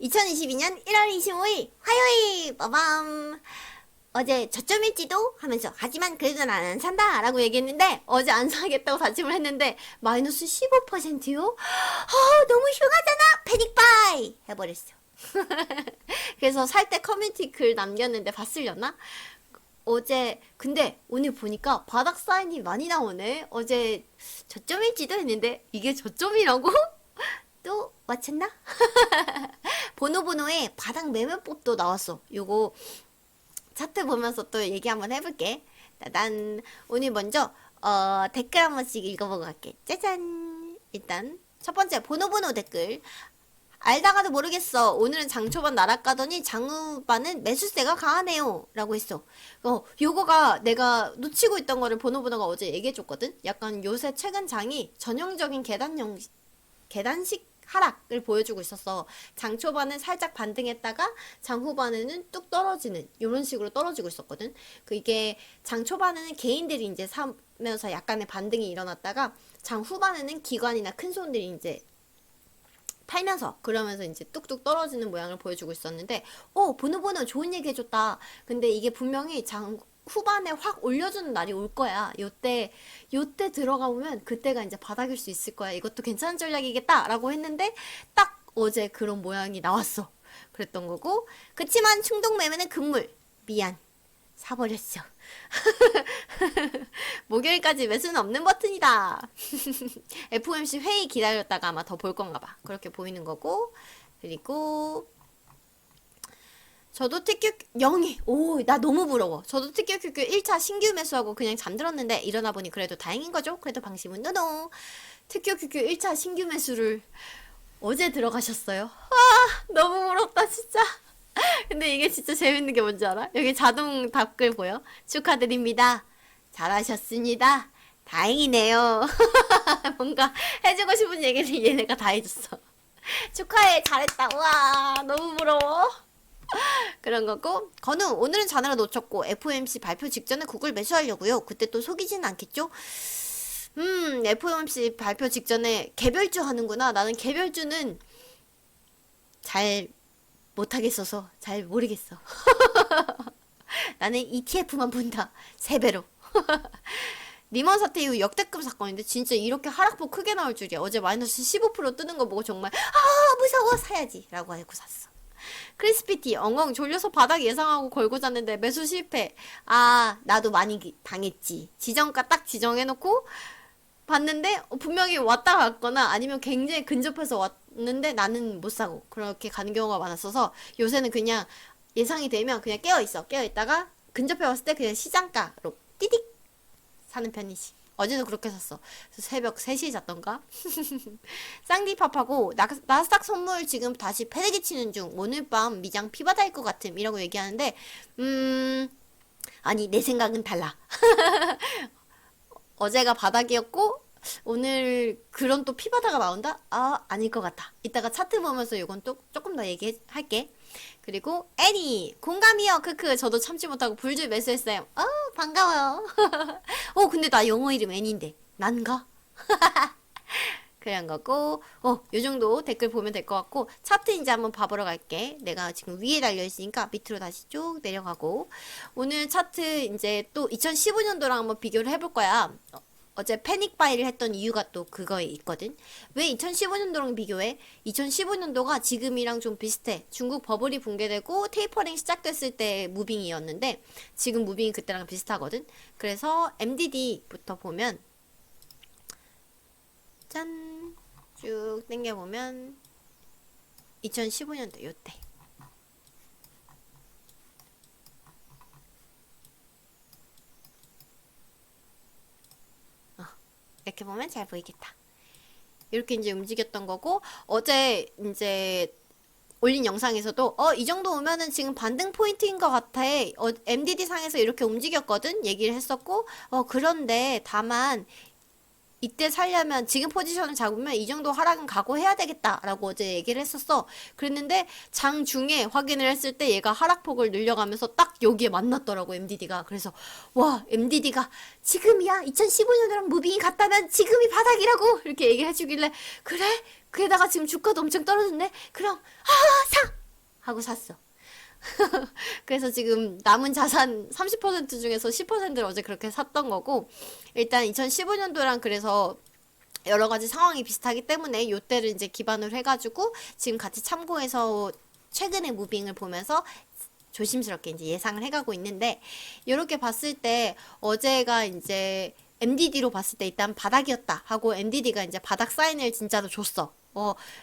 2022년 1월 25일 화요일 빠밤. 어제 저점일지도 하면서 하지만 그래도 나는 산다 라고 얘기했는데 어제 안 사겠다고 다짐을 했는데 마이너스 15%요? 너무 흉하잖아. 패닉바이 해버렸어. 그래서 살 때 커뮤니티 글 남겼는데 봤으려나? 어제 근데 오늘 보니까 바닥 사인이 많이 나오네. 어제 저점일지도 했는데 이게 저점이라고? 또 맞췄나? 보노보노에 바닥 매매법도 나왔어. 요거 차트 보면서 또 얘기 한번 해볼게. 난 오늘 먼저 댓글 한 번씩 읽어보고 갈게. 짜잔. 일단 첫 번째 보노보노 댓글. 알다가도 모르겠어. 오늘은 장초반 날아가더니 장후반은 매수세가 강하네요. 라고 했어. 요거가 내가 놓치고 있던 거를 보노보노가 어제 얘기해줬거든. 약간 요새 최근 장이 전형적인 계단식 하락을 보여주고 있었어. 장 초반은 살짝 반등했다가 장 후반에는 뚝 떨어지는 이런 식으로 떨어지고 있었거든. 이게 장 초반에는 개인들이 이제 사면서 약간의 반등이 일어났다가 장 후반에는 기관이나 큰 손들이 이제 팔면서 그러면서 이제 뚝뚝 떨어지는 모양을 보여주고 있었는데 보노보노 좋은 얘기 해줬다. 근데 이게 분명히 장 후반에 확 올려주는 날이 올 거야. 요때 들어가 보면 그때가 이제 바닥일 수 있을 거야. 이것도 괜찮은 전략이겠다 라고 했는데 딱 어제 그런 모양이 나왔어. 그랬던 거고. 그치만 충동 매매는 금물. 미안. 사버렸어. 목요일까지 매수는 없는 버튼이다. FOMC 회의 기다렸다가 아마 더 볼 건가 봐. 그렇게 보이는 거고. 그리고 저도 특큐 0이 나 너무 부러워. 저도 특큐 QQ 1차 신규 매수하고 그냥 잠들었는데 일어나 보니 그래도 다행인 거죠. 그래도 방심은 노노. 특큐 QQ 1차 신규 매수를 어제 들어가셨어요. 너무 부럽다 진짜. 근데 이게 진짜 재밌는 게 뭔지 알아? 여기 자동 답글 보여? 축하드립니다. 잘하셨습니다. 다행이네요. 뭔가 해주고 싶은 얘기를 얘네가 다 해줬어. 축하해, 잘했다. 와, 너무 부러워. 그런 거고. 건우 오늘은 자느라 놓쳤고 FOMC 발표 직전에 구글 매수하려고요. 그때 또 속이진 않겠죠? FOMC 발표 직전에 개별주 하는구나. 나는 개별주는 잘 못하겠어서 잘 모르겠어. 나는 ETF만 본다. 3배로. 리먼 사태 이후 역대급 사건인데 진짜 이렇게 하락폭 크게 나올 줄이야. 어제 마이너스 15% 뜨는 거 보고 정말 무서워 사야지 라고 하고 샀어. 크리스피티 엉엉 졸려서 바닥 예상하고 걸고 잤는데 매수 실패. 나도 많이 당했지. 지정가 딱 지정해놓고 봤는데 분명히 왔다 갔거나 아니면 굉장히 근접해서 왔는데 나는 못 사고 그렇게 가는 경우가 많았어서 요새는 그냥 예상이 되면 그냥 깨어있다가 근접해 왔을 때 그냥 시장가로 띠딕 사는 편이지. 어제도 그렇게 샀어. 그래서 새벽 3시에 잤던가? 쌍디팝하고 나스닥 선물 지금 다시 패대기 치는 중. 오늘 밤 미장 피바다일 것 같음 이라고 얘기하는데 아니 내 생각은 달라. 어제가 바닥이었고 오늘 그런 또 피바다가 나온다? 아닐 것 같아. 이따가 차트 보면서 이건 또 조금 더 얘기할게. 그리고 애니 공감이요. 크크. 저도 참지 못하고 불줄 매수했어요. 반가워요. 근데 나 영어 이름 애니인데 난가? 그런 거고 요 정도 댓글 보면 될 것 같고 차트 이제 한번 봐보러 갈게. 내가 지금 위에 달려있으니까 밑으로 다시 쭉 내려가고 오늘 차트 이제 또 2015년도랑 한번 비교를 해볼 거야. 어제 패닉바이를 했던 이유가 또 그거에 있거든. 왜 2015년도랑 비교해? 2015년도가 지금이랑 좀 비슷해. 중국 버블이 붕괴되고 테이퍼링 시작됐을 때 무빙이었는데 지금 무빙이 그때랑 비슷하거든. 그래서 MDD부터 보면 짠! 쭉 당겨보면 2015년도 요때 이렇게 보면 잘 보이겠다. 이렇게 이제 움직였던 거고 어제 이제 올린 영상에서도 이 정도 오면은 지금 반등 포인트인 것 같아. MDD 상에서 이렇게 움직였거든. 얘기를 했었고 그런데 다만 이때 살려면 지금 포지션을 잡으면 이 정도 하락은 각오해야 되겠다라고 어제 얘기를 했었어. 그랬는데 장중에 확인을 했을 때 얘가 하락폭을 늘려가면서 딱 여기에 만났더라고 MDD가. 그래서 와 MDD가 지금이야 2015년이랑 무빙이 같다면 지금이 바닥이라고 이렇게 얘기를 해주길래 그래? 게다가 지금 주가도 엄청 떨어졌네. 그럼 사! 하고 샀어. 그래서 지금 남은 자산 30% 중에서 10%를 어제 그렇게 샀던 거고, 일단 2015년도랑 그래서 여러 가지 상황이 비슷하기 때문에 요때를 이제 기반으로 해가지고 지금 같이 참고해서 최근의 무빙을 보면서 조심스럽게 이제 예상을 해가고 있는데, 이렇게 봤을 때 어제가 이제 MDD로 봤을 때 일단 바닥이었다 하고 MDD가 이제 바닥 사인을 진짜로 줬어.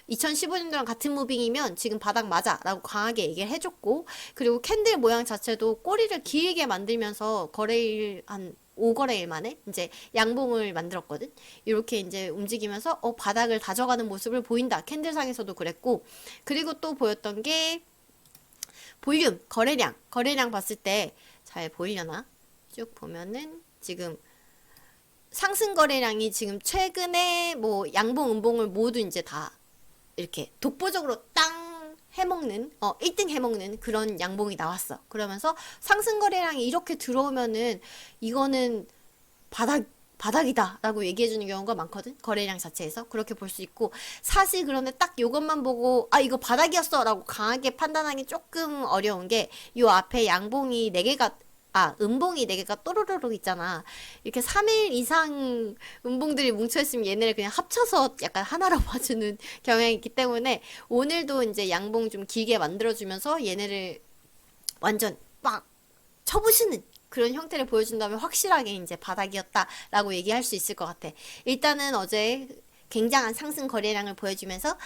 2015년도랑 같은 무빙이면 지금 바닥 맞아 라고 강하게 얘기를 해줬고, 그리고 캔들 모양 자체도 꼬리를 길게 만들면서 거래일 한 5거래일 만에 이제 양봉을 만들었거든. 이렇게 이제 움직이면서 바닥을 다져가는 모습을 보인다. 캔들상에서도 그랬고, 그리고 또 보였던 게 볼륨, 거래량 봤을 때 잘 보이려나? 쭉 보면은 지금 상승 거래량이 지금 최근에 뭐 양봉, 음봉을 모두 이제 다 이렇게 독보적으로 땅 해먹는, 1등 해먹는 그런 양봉이 나왔어. 그러면서 상승 거래량이 이렇게 들어오면은 이거는 바닥이다 라고 얘기해주는 경우가 많거든. 거래량 자체에서 그렇게 볼 수 있고, 사실 그런데 딱 요것만 보고 이거 바닥이었어 라고 강하게 판단하기 조금 어려운 게, 요 앞에 양봉이 4개가 음봉이 4개가 또르르르 있잖아. 이렇게 3일 이상 음봉들이 뭉쳐있으면 얘네를 그냥 합쳐서 약간 하나로 봐주는 경향이 있기 때문에, 오늘도 이제 양봉 좀 길게 만들어주면서 얘네를 완전 막 쳐부시는 그런 형태를 보여준다면 확실하게 이제 바닥이었다라고 얘기할 수 있을 것 같아. 일단은 어제 굉장한 상승 거래량을 보여주면서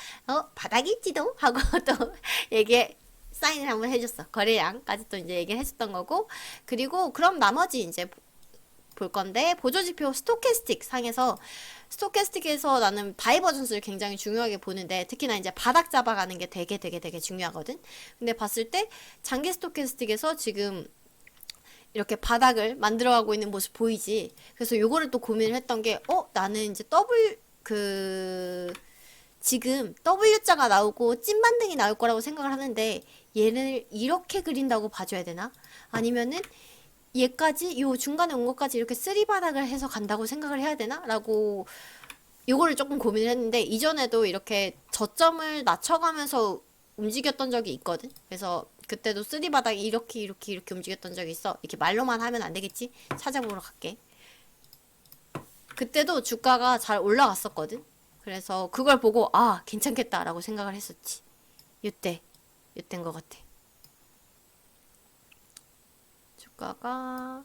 바닥일지도 하고 또 얘기 사인을 한번 해줬어. 거래량까지 또 이제 얘기를 해줬던 거고, 그리고 그럼 나머지 이제 볼 건데, 보조지표 스토캐스틱 상에서, 스토캐스틱에서 나는 다이버전스를 굉장히 중요하게 보는데, 특히나 이제 바닥 잡아가는 게 되게 중요하거든. 근데 봤을 때 장기 스토캐스틱에서 지금 이렇게 바닥을 만들어가고 있는 모습 보이지. 그래서 요거를 또 고민을 했던 게, 나는 이제 지금 W자가 나오고 찐반등이 나올 거라고 생각을 하는데, 얘를 이렇게 그린다고 봐줘야 되나? 아니면은 얘까지, 요 중간에 온 것까지 이렇게 쓰리바닥을 해서 간다고 생각을 해야 되나? 라고 요거를 조금 고민을 했는데, 이전에도 이렇게 저점을 낮춰가면서 움직였던 적이 있거든. 그래서 그때도 쓰리바닥이 이렇게 움직였던 적이 있어. 이렇게 말로만 하면 안 되겠지? 찾아보러 갈게. 그때도 주가가 잘 올라갔었거든. 그래서 그걸 보고 괜찮겠다라고 생각을 했었지. 요때인 것 같아. 주가가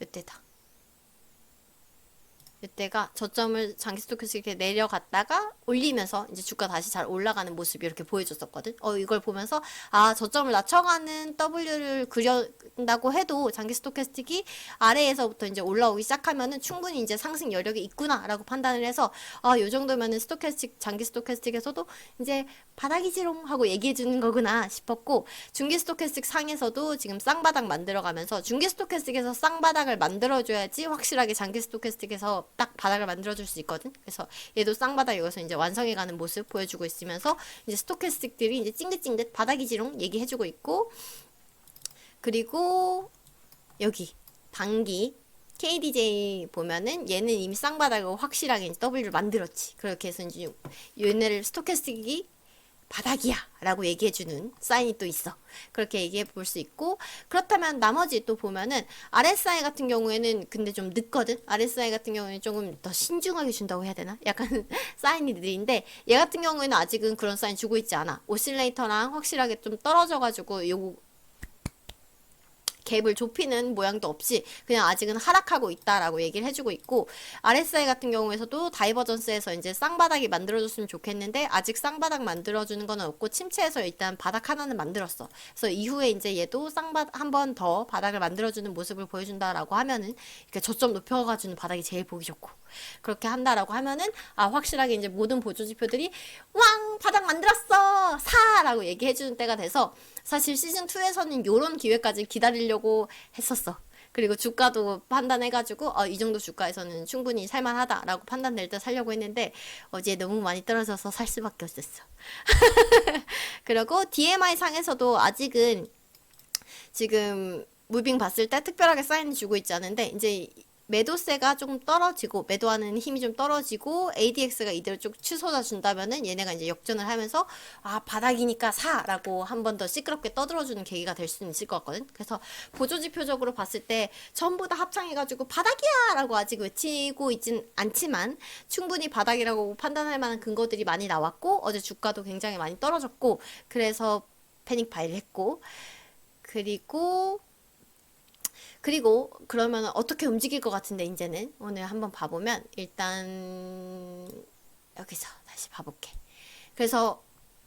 요때다. 이때가 저점을 장기 스토크씩 이렇게 내려갔다가 올리면서 이제 주가 다시 잘 올라가는 모습이 이렇게 보여줬었거든. 이걸 보면서 저점을 낮춰가는 W를 그린다고 해도 장기 스토캐스틱이 아래에서부터 이제 올라오기 시작하면은 충분히 이제 상승 여력이 있구나라고 판단을 해서 요 정도면은 장기 스토캐스틱에서도 이제 바닥이지롱 하고 얘기해 주는 거구나 싶었고, 중기 스토캐스틱 상에서도 지금 쌍바닥 만들어가면서, 중기 스토캐스틱에서 쌍바닥을 만들어줘야지 확실하게 장기 스토캐스틱에서 딱 바닥을 만들어줄 수 있거든. 그래서 얘도 쌍바닥 여기서 이제 완성해가는 모습 보여주고 있으면서, 이제 스토캐스틱들이 이제 찡긋찡긋 바닥이지롱 얘기해주고 있고, 그리고 여기 단기 KDJ 보면은 얘는 이미 쌍바닥을 확실하게 이제 W를 만들었지. 그렇게 해서 이제 얘네를 스토캐스틱이 바닥이야 라고 얘기해주는 사인이 또 있어. 그렇게 얘기해 볼 수 있고, 그렇다면 나머지 또 보면은 RSI 같은 경우에는 근데 좀 늦거든. RSI 같은 경우에는 조금 더 신중하게 준다고 해야 되나? 약간 사인이 느린데, 얘 같은 경우에는 아직은 그런 사인 주고 있지 않아. 오실레이터랑 확실하게 좀 떨어져가지고 요거 갭을 좁히는 모양도 없이 그냥 아직은 하락하고 있다라고 얘기를 해주고 있고, RSI 같은 경우에서도 다이버전스에서 이제 쌍바닥이 만들어줬으면 좋겠는데 아직 쌍바닥 만들어주는 건 없고 침체해서 일단 바닥 하나는 만들었어. 그래서 이후에 이제 얘도 쌍바닥 한 번 더 바닥을 만들어주는 모습을 보여준다라고 하면은, 이렇게 저점 높여가주는 바닥이 제일 보기 좋고, 그렇게 한다라고 하면은 확실하게 이제 모든 보조지표들이 왕 바닥 만들었어 사라고 얘기해주는 때가 돼서, 사실 시즌2에서는 요런 기회까지 기다리려고 했었어. 그리고 주가도 판단해가지고 이 정도 주가에서는 충분히 살만하다라고 판단될 때 살려고 했는데, 어제 너무 많이 떨어져서 살 수밖에 없었어. 그리고 DMI 상에서도 아직은 지금 무빙 봤을 때 특별하게 사인을 주고 있지 않은데, 이제 매도세가 조금 떨어지고 매도하는 힘이 좀 떨어지고 ADX가 이대로 쭉 치솟아 준다면은 얘네가 이제 역전을 하면서 아 바닥이니까 사라고 한 번 더 시끄럽게 떠들어주는 계기가 될 수는 있을 것 같거든. 그래서 보조지표적으로 봤을 때 전부 다 합창해가지고 바닥이야 라고 아직 외치고 있진 않지만 충분히 바닥이라고 판단할 만한 근거들이 많이 나왔고 어제 주가도 굉장히 많이 떨어졌고 그래서 패닉 바이를 했고 그리고 그러면 어떻게 움직일 것 같은데 이제는 오늘 한번 봐보면 일단 여기서 다시 봐볼게. 그래서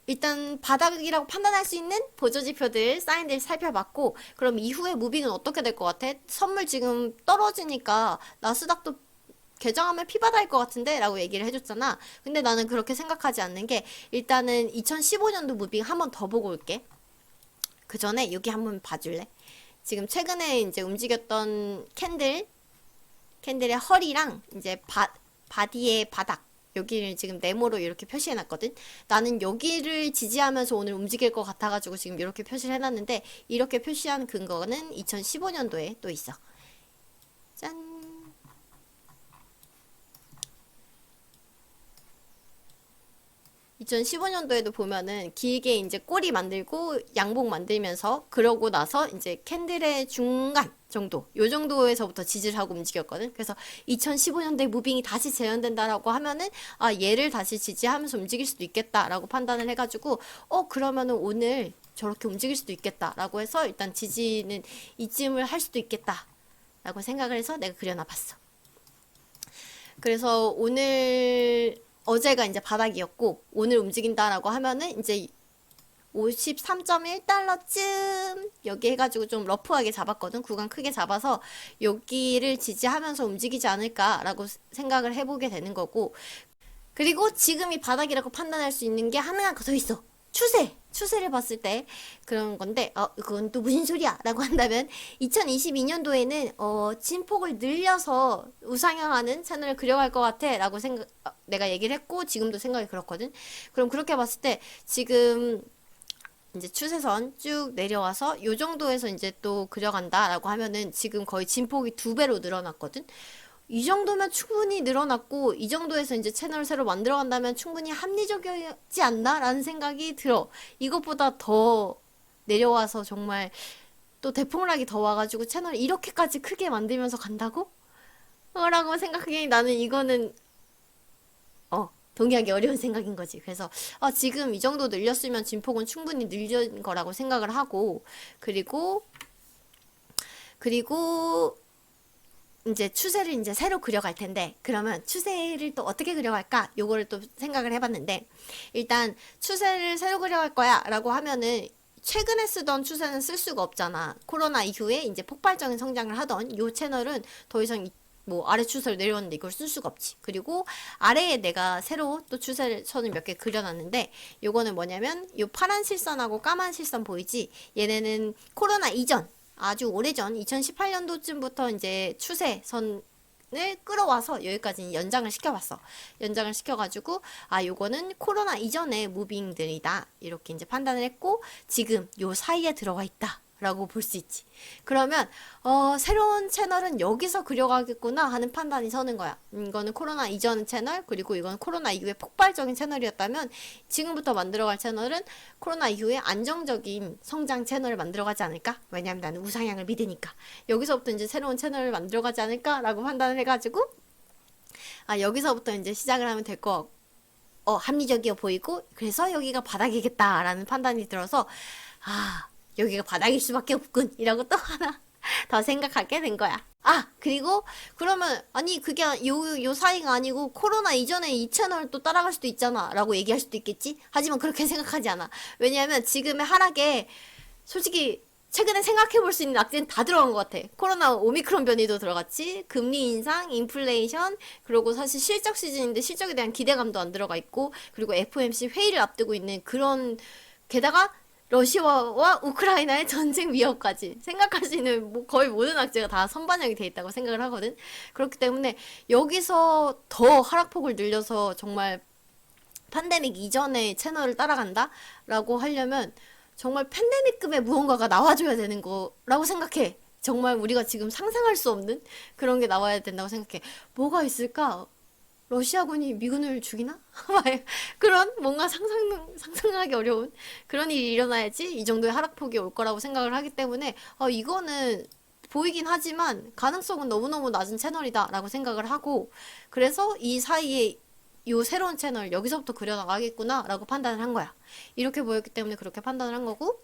일단 바닥이라고 판단할 수 있는 보조지표들 사인들 살펴봤고 그럼 이후에 무빙은 어떻게 될 것 같아? 선물 지금 떨어지니까 나스닥도 개정하면 피바다일 것 같은데 라고 얘기를 해줬잖아. 근데 나는 그렇게 생각하지 않는 게 일단은 2015년도 무빙 한번 더 보고 올게. 그 전에 여기 한번 봐줄래? 지금 최근에 이제 움직였던 캔들의 허리랑 이제 바디의 바닥 여기를 지금 네모로 이렇게 표시해 놨거든. 나는 여기를 지지하면서 오늘 움직일 것 같아가지고 지금 이렇게 표시를 해놨는데 이렇게 표시한 근거는 2015년도에 또 있어. 짠. 2015년도에도 보면은 길게 이제 꼬리 만들고 양복 만들면서 그러고 나서 이제 캔들의 중간 정도 요 정도에서부터 지지를 하고 움직였거든. 그래서 2015년도에 무빙이 다시 재현된다라고 하면은 아 얘를 다시 지지하면서 움직일 수도 있겠다라고 판단을 해가지고 그러면은 오늘 저렇게 움직일 수도 있겠다라고 해서 일단 지지는 이쯤을 할 수도 있겠다라고 생각을 해서 내가 그려놔봤어. 그래서 어제가 이제 바닥이었고 오늘 움직인다라고 하면은 이제 53.1달러쯤 여기 해가지고 좀 러프하게 잡았거든. 구간 크게 잡아서 여기를 지지하면서 움직이지 않을까라고 생각을 해보게 되는 거고 그리고 지금이 바닥이라고 판단할 수 있는 게 하나가 더 있어. 추세를 봤을 때 그런 건데 그건 또 무슨 소리야 라고 한다면 2022년도에는 진폭을 늘려서 우상향하는 채널을 그려갈 것 같아 라고 내가 얘기를 했고 지금도 생각이 그렇거든. 그럼 그렇게 봤을 때 지금 이제 추세선 쭉 내려와서 요 정도에서 이제 또 그려간다 라고 하면은 지금 거의 진폭이 2배로 늘어났거든. 이 정도면 충분히 늘어났고 이 정도에서 이제 채널을 새로 만들어 간다면 충분히 합리적이지 않나? 라는 생각이 들어. 이것보다 더 내려와서 정말 또 대폭락이 더 와가지고 채널을 이렇게까지 크게 만들면서 간다고? 라고 생각하기에 나는 이거는 동의하기 어려운 생각인 거지. 그래서 지금 이 정도 늘렸으면 진폭은 충분히 늘린 거라고 생각을 하고 그리고 이제 추세를 이제 새로 그려갈 텐데 그러면 추세를 또 어떻게 그려갈까? 요거를 또 생각을 해봤는데 일단 추세를 새로 그려갈 거야 라고 하면은 최근에 쓰던 추세는 쓸 수가 없잖아. 코로나 이후에 이제 폭발적인 성장을 하던 요 채널은 더 이상 뭐 아래 추세로 내려왔는데 이걸 쓸 수가 없지. 그리고 아래에 내가 새로 또 추세선을 몇 개 그려놨는데 요거는 뭐냐면 요 파란 실선하고 까만 실선 보이지? 얘네는 코로나 이전 아주 오래전 2018년도쯤부터 이제 추세선을 끌어와서 여기까지 연장을 시켜봤어. 연장을 시켜가지고 요거는 코로나 이전의 무빙들이다 이렇게 이제 판단을 했고 지금 요 사이에 들어가 있다 라고 볼 수 있지. 그러면 새로운 채널은 여기서 그려가겠구나 하는 판단이 서는 거야. 이거는 코로나 이전 채널 그리고 이건 코로나 이후에 폭발적인 채널이었다면 지금부터 만들어갈 채널은 코로나 이후에 안정적인 성장 채널을 만들어가지 않을까? 왜냐면 나는 우상향을 믿으니까. 여기서부터 이제 새로운 채널을 만들어가지 않을까? 라고 판단을 해가지고 여기서부터 이제 시작을 하면 될 거 합리적이어 보이고 그래서 여기가 바닥이겠다라는 판단이 들어서 여기가 바닥일 수밖에 없군 이라고 또 하나 더 생각하게 된 거야. 그리고 그러면 아니 그게 요 사이가 아니고 코로나 이전에 이 채널 또 따라갈 수도 있잖아 라고 얘기할 수도 있겠지. 하지만 그렇게 생각하지 않아. 왜냐하면 지금의 하락에 솔직히 최근에 생각해 볼 수 있는 악재는 다 들어간 것 같아. 코로나 오미크론 변이도 들어갔지. 금리 인상, 인플레이션, 그리고 사실 실적 시즌인데 실적에 대한 기대감도 안 들어가 있고 그리고 FOMC 회의를 앞두고 있는 그런 게다가 러시아와 우크라이나의 전쟁 위협까지 생각할 수 있는 뭐 거의 모든 악재가 다 선반영이 돼 있다고 생각을 하거든. 그렇기 때문에 여기서 더 하락폭을 늘려서 정말 팬데믹 이전의 채널을 따라간다? 라고 하려면 정말 팬데믹급의 무언가가 나와줘야 되는 거라고 생각해. 정말 우리가 지금 상상할 수 없는 그런 게 나와야 된다고 생각해. 뭐가 있을까? 러시아군이 미군을 죽이나? 막 그런 뭔가 상상하기 어려운 그런 일이 일어나야지 이 정도의 하락폭이 올 거라고 생각을 하기 때문에 이거는 보이긴 하지만 가능성은 너무너무 낮은 채널이다라고 생각을 하고 그래서 이 사이에 요 새로운 채널 여기서부터 그려나가겠구나라고 판단을 한 거야. 이렇게 보였기 때문에 그렇게 판단을 한 거고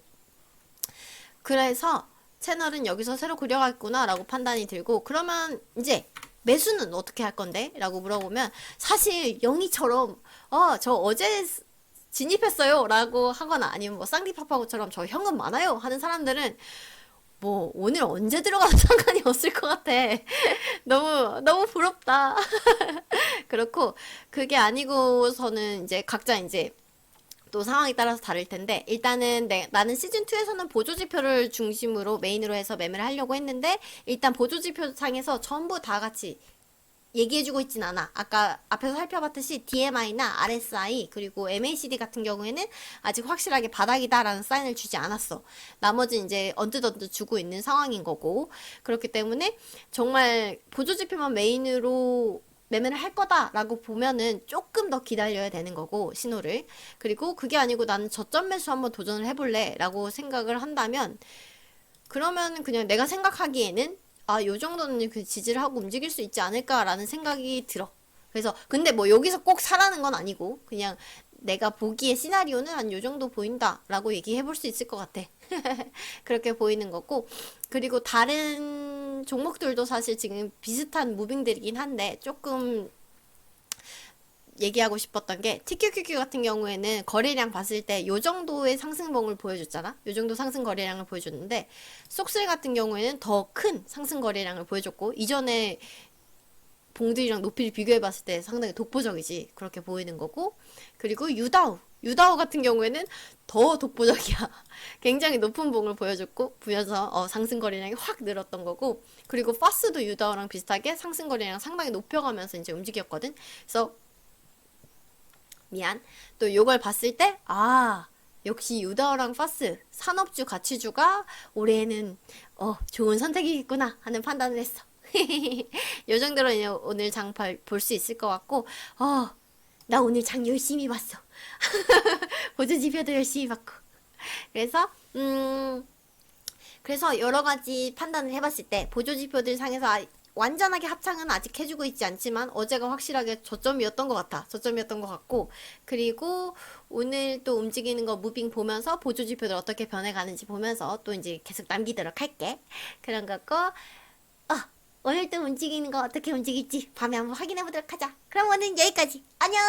그래서 채널은 여기서 새로 그려가겠구나 라고 판단이 들고 그러면 이제 매수는 어떻게 할 건데? 라고 물어보면 사실 영희처럼 저 어제 진입했어요 라고 하거나 아니면 뭐 쌍디파파고처럼 저 현금 많아요 하는 사람들은 뭐 오늘 언제 들어가도 상관이 없을 것 같아. 너무 부럽다. 그렇고 그게 아니고서는 이제 각자 이제 또 상황에 따라서 다를 텐데 일단은 나는 시즌2에서는 보조지표를 중심으로 메인으로 해서 매매를 하려고 했는데 일단 보조지표 상에서 전부 다 같이 얘기해주고 있진 않아. 아까 앞에서 살펴봤듯이 DMI나 RSI 그리고 MACD 같은 경우에는 아직 확실하게 바닥이다라는 사인을 주지 않았어. 나머지 이제 언뜻언뜻 주고 있는 상황인 거고 그렇기 때문에 정말 보조지표만 메인으로 매매를 할 거다라고 보면은 조금 더 기다려야 되는 거고 신호를 그리고 그게 아니고 나는 저점 매수 한번 도전을 해볼래 라고 생각을 한다면 그러면 그냥 내가 생각하기에는 요 정도는 그 지지를 하고 움직일 수 있지 않을까라는 생각이 들어. 그래서 근데 뭐 여기서 꼭 사라는 건 아니고 그냥 내가 보기에 시나리오는 한 요 정도 보인다라고 얘기해 볼 수 있을 것 같아. 그렇게 보이는 거고 그리고 다른 종목들도 사실 지금 비슷한 무빙들이긴 한데 조금 얘기하고 싶었던 게 TQQQ 같은 경우에는 거래량 봤을 때 요 정도의 상승봉을 보여줬잖아. 요 정도 상승 거래량을 보여줬는데 속슬 같은 경우에는 더 큰 상승 거래량을 보여줬고 이전에 봉들이랑 높이를 비교해봤을 때 상당히 독보적이지 그렇게 보이는 거고 그리고 유다우 같은 경우에는 더 독보적이야. 굉장히 높은 봉을 보여줬고 부여서 상승 거래량이 확 늘었던 거고 그리고 파스도 유다우랑 비슷하게 상승 거래량 상당히 높여가면서 이제 움직였거든. 그래서 미안. 또 요걸 봤을 때, 역시 유다오랑 파스, 산업주, 가치주가 올해는, 좋은 선택이겠구나 하는 판단을 했어. 요 정도로 이제 오늘 장 볼 수 있을 것 같고, 나 오늘 장 열심히 봤어. 보조지표도 열심히 봤고. 그래서, 그래서 여러 가지 판단을 해봤을 때, 보조지표들 상에서 완전하게 합창은 아직 해주고 있지 않지만 어제가 확실하게 저점이었던 것 같아. 저점이었던 것 같고 그리고 오늘 또 움직이는 거 무빙 보면서 보조지표들 어떻게 변해가는지 보면서 또 이제 계속 남기도록 할게. 그런 거고 오늘 또 움직이는 거 어떻게 움직일지 밤에 한번 확인해 보도록 하자. 그럼 오늘 여기까지. 안녕.